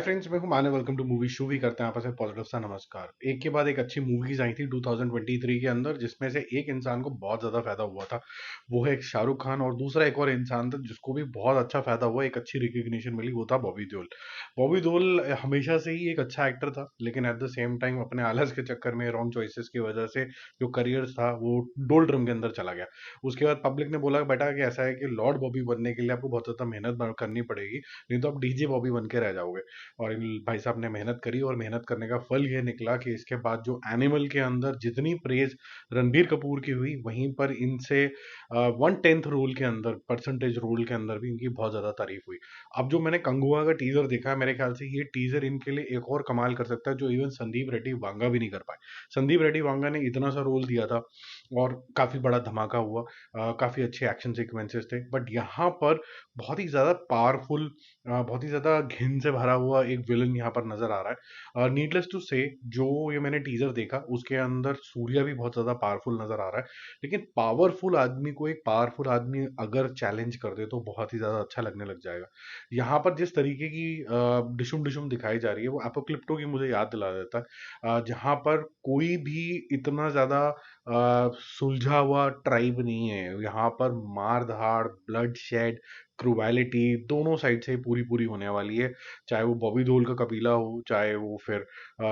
Friends, मैं हूं Manav. Welcome to movie show. भी करते हैं आपस में पॉजिटिव सा नमस्कार। एक के बाद एक अच्छी मूवीज आई थी 2023 के अंदर, जिसमें से एक इंसान को बहुत ज्यादा फायदा हुआ था। वो है एक शाहरुख खान, और दूसरा एक और इंसान था जिसको भी बहुत अच्छा फायदा हुआ, एक अच्छी रिकग्निशन मिली। वो था बॉबी देओल। बॉबी देओल हमेशा से ही एक अच्छा एक्टर था, लेकिन एट द सेम टाइम अपने आलस के चक्कर में, रॉन्ग चॉइसेस की वजह से जो करियर था वो डोल ड्रम के अंदर चला गया। उसके बाद पब्लिक ने बोला बेटा कि ऐसा है कि लॉर्ड बॉबी बनने के लिए आपको बहुत ज्यादा मेहनत करनी पड़ेगी, नहीं तो आप डीजे बॉबी बन के रह जाओगे। और इन भाई साहब ने मेहनत करी, और मेहनत करने का फल ये निकला कि इसके बाद जो एनिमल के अंदर जितनी प्रेज रणबीर कपूर की हुई, वहीं पर इनसे 1/10 रोल के अंदर, परसेंटेज रोल के अंदर भी इनकी बहुत ज्यादा तारीफ हुई। अब जो मैंने कंगुआ का टीजर देखा है, मेरे ख्याल से ये टीजर इनके लिए एक और कमाल कर सकता है, जो इवन संदीप रेड्डी वांगा भी नहीं कर पाए। संदीप रेड्डी वांगा ने इतना सा रोल दिया था और काफी बड़ा धमाका हुआ। काफी अच्छे एक्शन सीक्वेंसेस थे, बट यहाँ पर बहुत ही ज्यादा पावरफुल, बहुत ही ज़्यादा घिन से भरा हुआ एक विलन यहाँ पर नज़र आ रहा है। नीडलेस टू से, जो ये मैंने टीज़र देखा उसके अंदर सूर्या भी बहुत ज़्यादा पावरफुल नज़र आ रहा है। लेकिन पावरफुल आदमी को एक पावरफुल आदमी अगर चैलेंज कर दे तो बहुत ही ज़्यादा अच्छा लगने लग जाएगा। यहाँ पर जिस तरीके की डिशुम डिशुम दिखाई जा रही है, वो एपोक्लिप्टो की मुझे याद दिला देता है। जहाँ पर कोई भी इतना ज़्यादा सुलझा हुआ ट्राइब नहीं है। यहाँ पर मार धाड़, ब्लड शेड, क्रूवैलिटी दोनों साइड से पूरी पूरी होने वाली है। चाहे वो बॉबी देओल का कबीला हो, चाहे वो फिर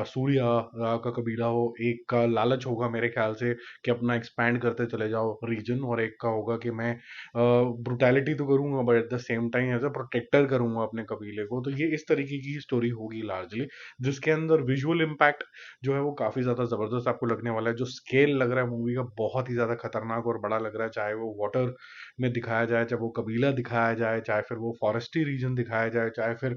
सूर्या का कबीला हो। एक का लालच होगा मेरे ख्याल से कि अपना एक्सपैंड करते चले जाओ रीजन, और एक का होगा कि मैं ब्रुटैलिटी तो करूंगा but at the same time as a protector करूंगा अपने कबीले को। तो ये इस तरीके की स्टोरी होगी लार्जली, जिसके अंदर विजुअल इम्पैक्ट जो है वो काफी ज्यादा जबरदस्त आपको लगने वाला है। जो स्केल लग रहा है मूवी का, बहुत ही ज्यादा खतरनाक और बड़ा लग रहा है। चाहे वो वाटर में दिखाया जाए, चाहे वो कबीला दिखाया जाए, चाहे फिर वो फॉरेस्ट्री रीजन दिखाया जाए, चाहे फिर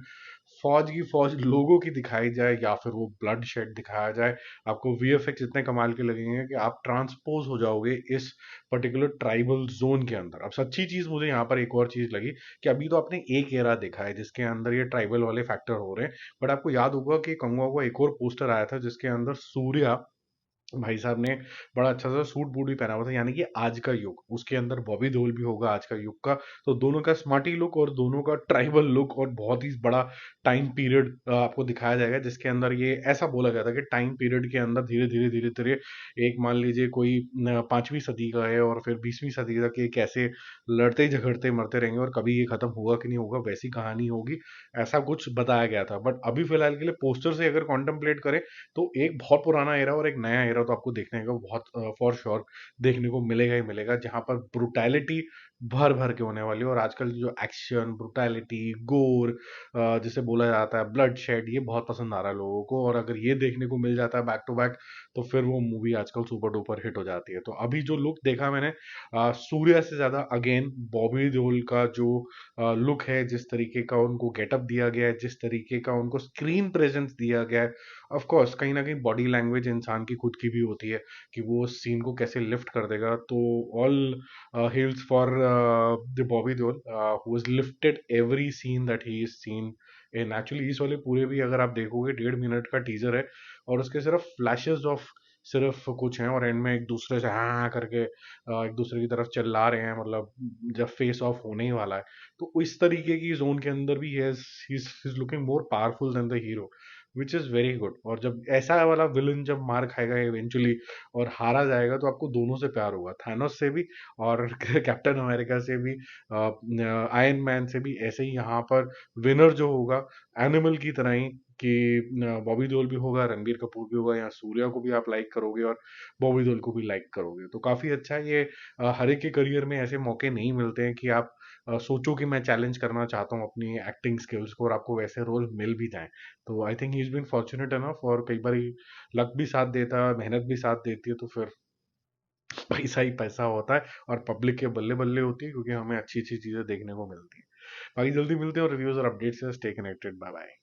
फौज की फौज लोगों की दिखाई जाए, या फिर वो ब्लड शेड दिखाया जाए। आपको वीएफएक्स इतने कमाल के लगेंगे कि आप ट्रांसपोज हो जाओगे इस पर्टिकुलर ट्राइबल जोन के अंदर। अब सच्ची चीज मुझे यहाँ पर एक और चीज लगी कि अभी तो आपने एक एरा देखा है जिसके अंदर ये ट्राइबल वाले फैक्टर हो रहे हैं, बट आपको याद होगा कि कंगुआ को एक और पोस्टर आया था जिसके अंदर सूर्या भाई साहब ने बड़ा अच्छा सा सूट बूट भी पहना हुआ था, यानी कि आज का युग। उसके अंदर बॉबी देओल भी होगा आज का युग का। तो दोनों का स्मार्टी लुक और दोनों का ट्राइबल लुक, और बहुत ही बड़ा टाइम पीरियड आपको दिखाया जाएगा, जिसके अंदर ये ऐसा बोला गया था कि टाइम पीरियड के अंदर धीरे धीरे धीरे धीरे, एक मान लीजिए कोई 5वीं सदी का है और फिर 20वीं सदी तक ये कैसे लड़ते झगड़ते मरते रहेंगे, और कभी ये खत्म होगा कि नहीं होगा, वैसी कहानी होगी। ऐसा कुछ बताया गया था। बट अभी फिलहाल के लिए पोस्टर से अगर कॉन्टेम्पलेट करें, तो एक बहुत पुराना एरा और एक नया एरा तो आपको देखने को बहुत फॉर श्योर देखने को मिलेगा ही मिलेगा, जहां पर ब्रुटैलिटी भर भर के होने वाली है। और आजकल जो एक्शन, ब्रुटैलिटी, गोर जिसे बोला जाता है, ब्लड शेड, ये बहुत पसंद आ रहा है लोगों को। और अगर ये देखने को मिल जाता है बैक टू बैक, तो फिर वो मूवी आजकल सुपर डुपर हिट हो जाती है। तो अभी जो लुक देखा मैंने, सूर्या से ज्यादा अगेन बॉबी देओल का जो लुक है, जिस तरीके का उनको गेटअप दिया गया है, जिस तरीके का उनको स्क्रीन प्रेजेंस दिया गया है। ऑफ कोर्स कहीं ना कहीं बॉडी लैंग्वेज इंसान की खुद की भी होती है कि वो सीन को कैसे लिफ्ट कर देगा। तो all hails for the Bobby Deol, who has lifted every scene that he is seen in. Actually इस वाले पूरे भी अगर आप देखोगे, 1.5 मिनट का टीजर है, और उसके सिर्फ फ्लैशेस ऑफ सिर्फ कुछ हैं, और एंड में एक दूसरे से हाँ करके एक दूसरे की तरफ चिल्ला रहे हैं, मतलब जब फेस ऑफ होने ही वाला है। तो इस तरीके की जोन के अंदर भी he is looking more powerful than the hero, which is very good. और जब ऐसा वाला विलन जब मार खाएगा इवेंचुअली और हारा जाएगा, तो आपको दोनों से प्यार होगा, थानोस से भी और कैप्टन अमेरिका से भी, आयरन मैन से भी। ऐसे ही यहाँ पर विनर जो होगा एनिमल की तरह ही, कि बॉबी देओल भी होगा, रणबीर कपूर भी होगा, या सूर्या को भी आप लाइक करोगे और बॉबी देओल को भी लाइक करोगे। तो काफी अच्छा है ये। हर एक के करियर में ऐसे मौके नहीं मिलते हैं कि आप सोचो कि मैं चैलेंज करना चाहता हूँ अपनी एक्टिंग स्किल्स को, और आपको वैसे रोल मिल भी जाए। तो I think he is been fortunate enough, और कई बार लक भी साथ देता है, मेहनत भी साथ देती है, तो फिर पैसा ही पैसा होता है, और पब्लिक के बल्ले बल्ले होती है, क्योंकि हमें अच्छी अच्छी चीजें देखने को मिलती है। बाकी जल्दी मिलते हैं और रिव्यूज और अपडेट्स से। Stay connected, bye bye.